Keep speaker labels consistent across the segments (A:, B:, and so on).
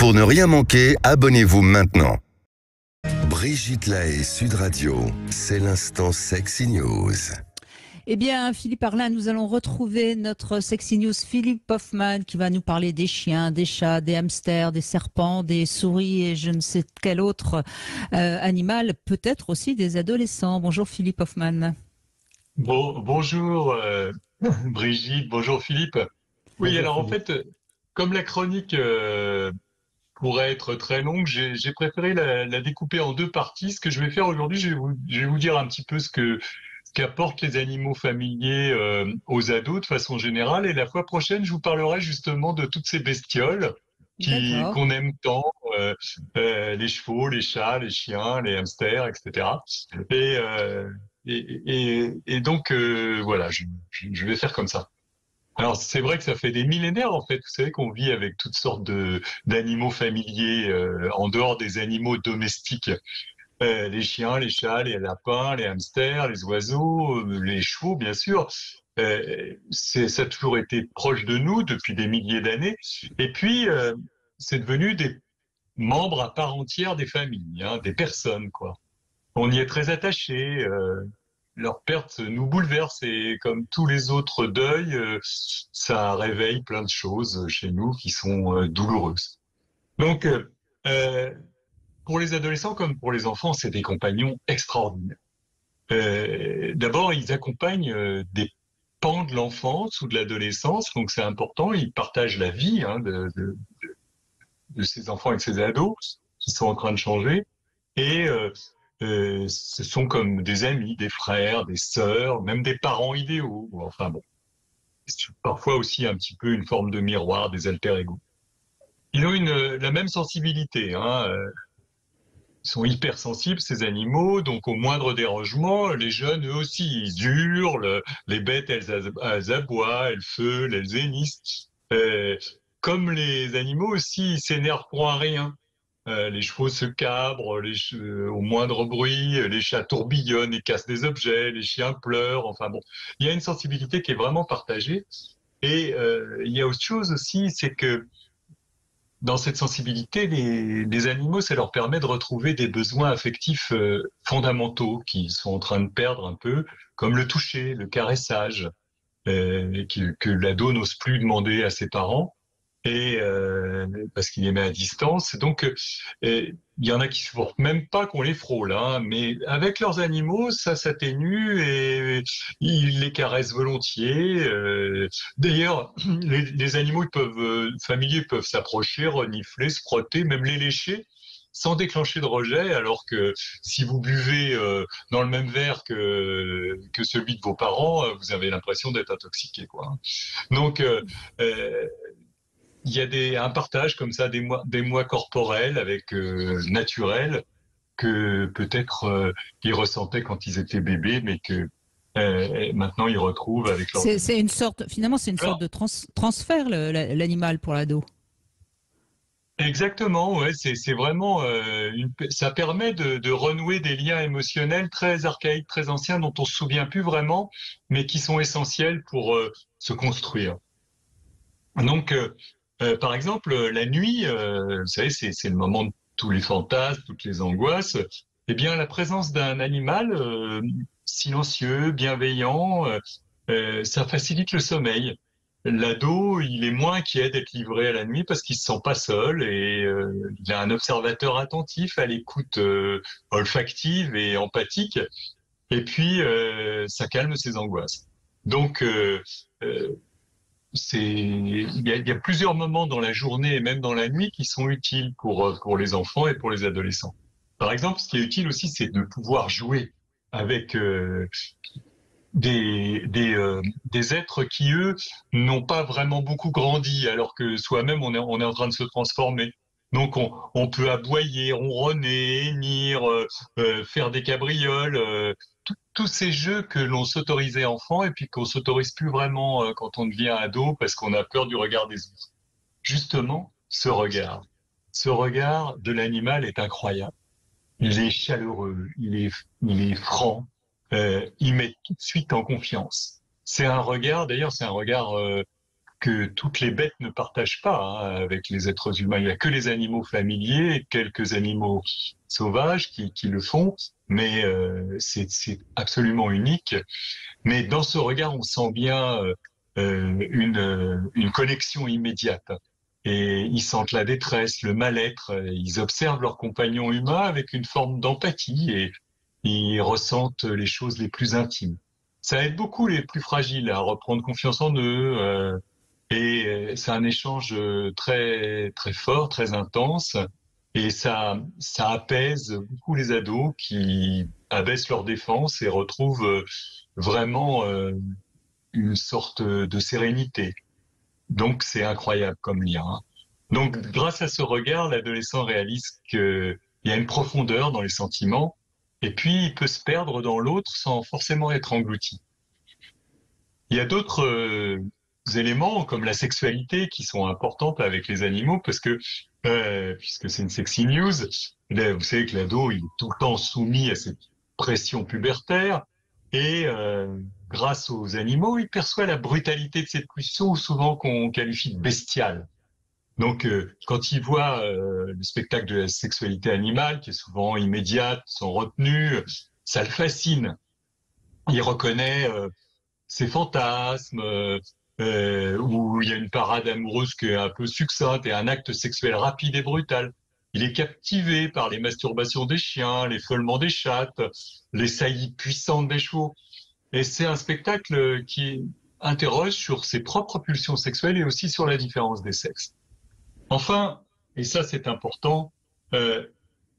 A: Pour ne rien manquer, abonnez-vous maintenant. Brigitte Lahaie, Sud Radio, c'est l'instant Sexy News.
B: Eh bien, Philippe Arlin, nous allons retrouver notre Sexy News Philippe Hoffman qui va nous parler des chiens, des chats, des hamsters, des serpents, des souris et je ne sais quel autre animal, peut-être aussi des adolescents. Bonjour Philippe Hoffman.
C: Bonjour Brigitte, bonjour Philippe. Oui,
B: Bonjour
C: alors en
B: Philippe.
C: fait, comme la chronique pourrait être très longue, j'ai préféré la découper en deux parties. Ce que je vais faire aujourd'hui, je vais vous dire un petit peu ce qu'apportent les animaux familiers aux ados de façon générale. Et la fois prochaine, je vous parlerai justement de toutes ces bestioles
B: D'accord.
C: qu'on aime tant, les chevaux, les chats, les chiens, les hamsters, etc. Et, euh, et donc, voilà, je vais faire comme ça. Alors, c'est vrai que ça fait des millénaires, en fait. Vous savez qu'on vit avec toutes sortes d'animaux familiers en dehors des animaux domestiques. Les chiens, les chats, les lapins, les hamsters, les oiseaux, les chevaux, bien sûr. Ça a toujours été proche de nous depuis des milliers d'années. Et puis, c'est devenu des membres à part entière des familles, hein, des personnes, quoi. On y est très attaché. Leur perte nous bouleverse et comme tous les autres deuils, ça réveille plein de choses chez nous qui sont douloureuses. Donc, euh, pour les adolescents comme pour les enfants, c'est des compagnons extraordinaires. D'abord, ils accompagnent des pans de l'enfance ou de l'adolescence, donc c'est important. Ils partagent la vie hein, de ces enfants et de ces ados qui sont en train de changer. Et ce sont comme des amis, des frères, des sœurs, même des parents idéaux. Enfin bon, c'est parfois aussi un petit peu une forme de miroir, des alter-ego. Ils ont la même sensibilité. Hein, ils sont hypersensibles, ces animaux, donc au moindre dérangement, les jeunes, eux aussi, ils hurlent, les bêtes, elles aboient, elles feulent, elles hennissent. Comme les animaux aussi, ils s'énervent pour un rien. Les chevaux se cabrent au moindre bruit, les chats tourbillonnent et cassent des objets, les chiens pleurent, enfin bon. Il y a une sensibilité qui est vraiment partagée. Et il y a autre chose aussi, c'est que dans cette sensibilité, les animaux, ça leur permet de retrouver des besoins affectifs fondamentaux qu'ils sont en train de perdre un peu, comme le toucher, le caressage, que l'ado n'ose plus demander à ses parents et parce qu'il les met à distance. Donc, il y en a qui supportent même pas qu'on les frôle, hein, mais avec leurs animaux, ça s'atténue et ils les caressent volontiers. D'ailleurs, les animaux familiers peuvent s'approcher, renifler, se frotter, même les lécher sans déclencher de rejet, alors que si vous buvez dans le même verre que celui de vos parents, vous avez l'impression d'être intoxiqué, quoi. Donc, euh, il y a un partage comme ça des mois corporels avec naturels que peut-être ils ressentaient quand ils étaient bébés, mais que maintenant ils retrouvent avec leurs animaux.
B: C'est une sorte, finalement, c'est une sorte
C: Alors,
B: de transfert, l'animal pour l'ado.
C: exactement, ouais, c'est vraiment ça permet de renouer des liens émotionnels très archaïques, très anciens dont on se souvient plus vraiment, mais qui sont essentiels pour se construire. Donc, par exemple, la nuit, vous savez, c'est le moment de tous les fantasmes, toutes les angoisses. Eh bien, la présence d'un animal silencieux, bienveillant, ça facilite le sommeil. L'ado, il est moins inquiet d'être livré à la nuit parce qu'il se sent pas seul et il a un observateur attentif à l'écoute olfactive et empathique. Et puis, ça calme ses angoisses. Donc, euh, il y a plusieurs moments dans la journée et même dans la nuit qui sont utiles pour les enfants et pour les adolescents. Par exemple, ce qui est utile aussi, c'est de pouvoir jouer avec des êtres qui, eux, n'ont pas vraiment beaucoup grandi, alors que soi-même, on est en train de se transformer. Donc, on peut aboyer, ronronner, hennir, faire des cabrioles, tous ces jeux que l'on s'autorisait enfant et puis qu'on s'autorise plus vraiment quand on devient ado parce qu'on a peur du regard des autres. Justement, ce regard de l'animal est incroyable. Il est chaleureux, il est franc, il met tout de suite en confiance. C'est un regard, d'ailleurs, c'est un regard que toutes les bêtes ne partagent pas avec les êtres humains. Il n'y a que les animaux familiers et quelques animaux sauvages qui le font, mais c'est absolument unique. Mais dans ce regard, on sent bien une connexion immédiate. Et ils sentent la détresse, le mal-être, ils observent leurs compagnons humains avec une forme d'empathie et ils ressentent les choses les plus intimes. Ça aide beaucoup les plus fragiles à reprendre confiance en eux, et c'est un échange très très fort, très intense, et ça apaise beaucoup les ados qui abaissent leur défense et retrouvent vraiment une sorte de sérénité. Donc c'est incroyable comme lien. Donc grâce à ce regard, l'adolescent réalise qu'il y a une profondeur dans les sentiments, et puis il peut se perdre dans l'autre sans forcément être englouti. Il y a d'autres éléments comme la sexualité qui sont importantes avec les animaux parce que puisque c'est une sexy news, là, vous savez que l'ado il est tout le temps soumis à cette pression pubertaire et grâce aux animaux il perçoit la brutalité de cette pression souvent qu'on qualifie de bestiale. Donc quand il voit le spectacle de la sexualité animale qui est souvent immédiate, sans retenue, ça le fascine. Il reconnaît ses fantasmes, où il y a une parade amoureuse qui est un peu succincte et un acte sexuel rapide et brutal. Il est captivé par les masturbations des chiens, les feulements des chattes, les saillies puissantes des chevaux. Et c'est un spectacle qui interroge sur ses propres pulsions sexuelles et aussi sur la différence des sexes. Enfin, et ça c'est important,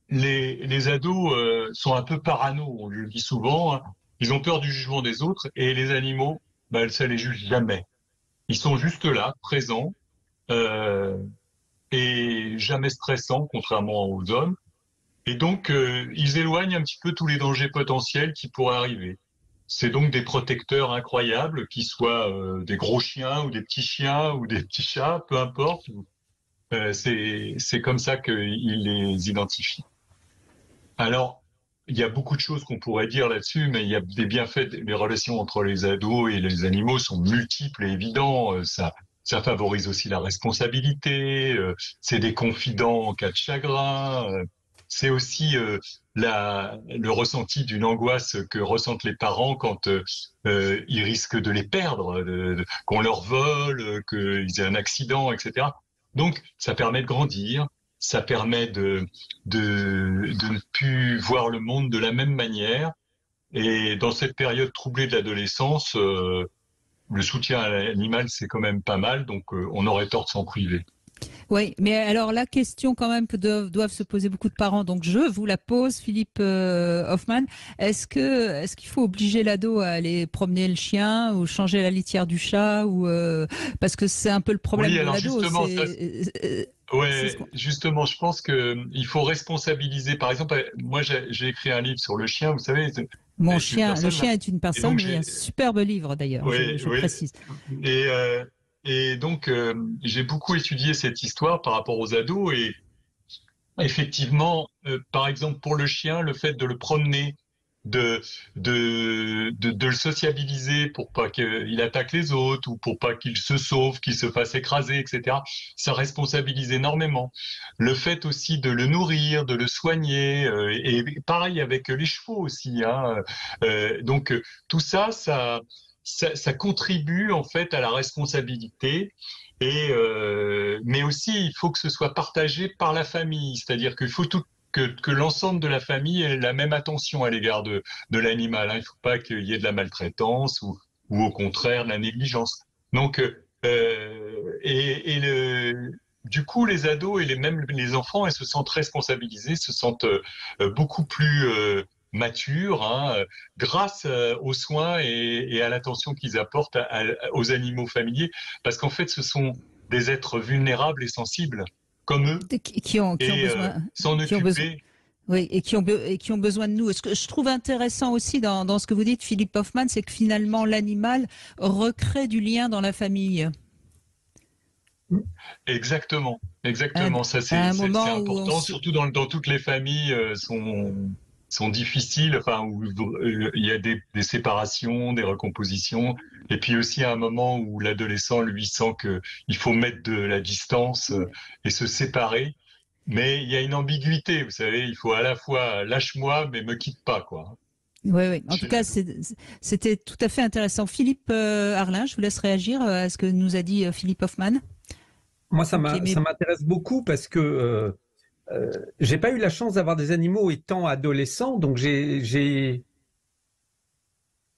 C: les ados sont un peu parano, on le dit souvent, hein. Ils ont peur du jugement des autres et les animaux, ça les juge jamais. Ils sont juste là, présents euh, et jamais stressants, contrairement aux hommes. Et donc, ils éloignent un petit peu tous les dangers potentiels qui pourraient arriver. C'est donc des protecteurs incroyables, qu'ils soient des gros chiens ou des petits chiens ou des petits chats, peu importe. C'est comme ça qu'ils les identifient. Alors, il y a beaucoup de choses qu'on pourrait dire là-dessus, mais il y a des bienfaits. Les relations entre les ados et les animaux sont multiples et évidents. Ça favorise aussi la responsabilité. C'est des confidents en cas de chagrin. C'est aussi le ressenti d'une angoisse que ressentent les parents quand ils risquent de les perdre, qu'on leur vole, qu'ils aient un accident, etc. Donc, ça permet de grandir. Ça permet de ne plus voir le monde de la même manière. Et dans cette période troublée de l'adolescence, le soutien à l'animal, c'est quand même pas mal, donc on aurait tort de s'en priver.
B: Oui, mais alors la question quand même que doivent se poser beaucoup de parents, donc je vous la pose, Philippe Hoffman, est-ce qu'il faut obliger l'ado à aller promener le chien ou changer la litière du chat ou parce que c'est un peu le problème de l'ado.
C: Ouais, justement, je pense que il faut responsabiliser. Par exemple, moi, j'ai écrit un livre sur le chien, vous savez.
B: Le chien est une personne, oui, un superbe livre d'ailleurs,
C: oui,
B: je précise.
C: Et donc, j'ai beaucoup étudié cette histoire par rapport aux ados et effectivement, par exemple, pour le chien, le fait de le promener, de le sociabiliser pour pas qu'il attaque les autres ou pour pas qu'il se sauve, qu'il se fasse écraser, etc. Ça responsabilise énormément. Le fait aussi de le nourrir, de le soigner, et pareil avec les chevaux aussi, hein. Donc tout ça, ça contribue en fait à la responsabilité. Mais aussi, il faut que ce soit partagé par la famille, c'est-à-dire qu'il faut que l'ensemble de la famille ait la même attention à l'égard de l'animal, hein. Il ne faut pas qu'il y ait de la maltraitance ou au contraire de la négligence. Donc, du coup, les ados et même les enfants, ils se sentent responsabilisés, se sentent beaucoup plus matures, hein, grâce aux soins et à l'attention qu'ils apportent aux animaux familiers, parce qu'en fait, ce sont des êtres vulnérables et sensibles, comme eux,
B: qui ont besoin,
C: s'en occuper.
B: Oui, et qui ont besoin de nous. Ce que je trouve intéressant aussi dans ce que vous dites, Philippe Hoffman, c'est que finalement l'animal recrée du lien dans la famille.
C: Exactement. Ça c'est important, surtout dans toutes les familles sont difficiles, enfin où il y a des séparations, des recompositions, et puis aussi à un moment où l'adolescent lui sent que il faut mettre de la distance et se séparer. Mais il y a une ambiguïté, vous savez, il faut à la fois lâche-moi mais me quitte pas, quoi.
B: Oui, oui. En tout
C: Chez
B: cas,
C: l'ado.
B: c'était tout à fait intéressant. Philippe Arlin, je vous laisse réagir à ce que nous a dit Philippe Hoffman.
D: Moi,
B: Ok, mais
D: ça m'intéresse beaucoup parce que j'ai pas eu la chance d'avoir des animaux étant adolescent, donc j'ai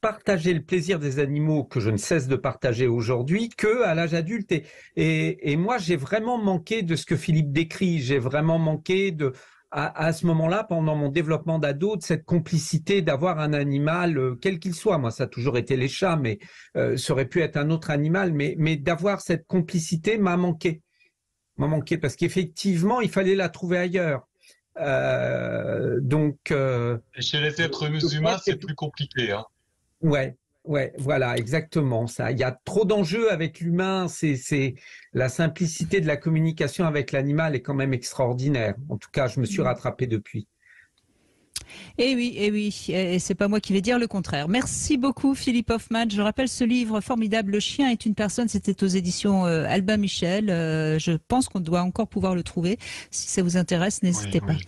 D: partagé le plaisir des animaux que je ne cesse de partager aujourd'hui que à l'âge adulte. Et moi, j'ai vraiment manqué de ce que Philippe décrit. J'ai vraiment manqué à ce moment-là, pendant mon développement d'ado, de cette complicité d'avoir un animal, quel qu'il soit. Moi, ça a toujours été les chats, mais ça aurait pu être un autre animal. Mais d'avoir cette complicité m'a manqué parce qu'effectivement, il fallait la trouver ailleurs. Donc,
C: Et chez les êtres
D: je crois
C: humains,
D: que
C: c'est plus compliqué, hein.
D: ouais, ouais, voilà, exactement ça. Il y a trop d'enjeux avec l'humain. C'est la simplicité de la communication avec l'animal est quand même extraordinaire. En tout cas, je me suis rattrapé depuis.
B: eh oui, et c'est pas moi qui vais dire le contraire. Merci beaucoup Philippe Hoffman. Je rappelle ce livre formidable, Le chien est une personne. C'était aux éditions Albin Michel. Je pense qu'on doit encore pouvoir le trouver. Si ça vous intéresse,
C: Oui,
B: n'hésitez pas.
C: oui.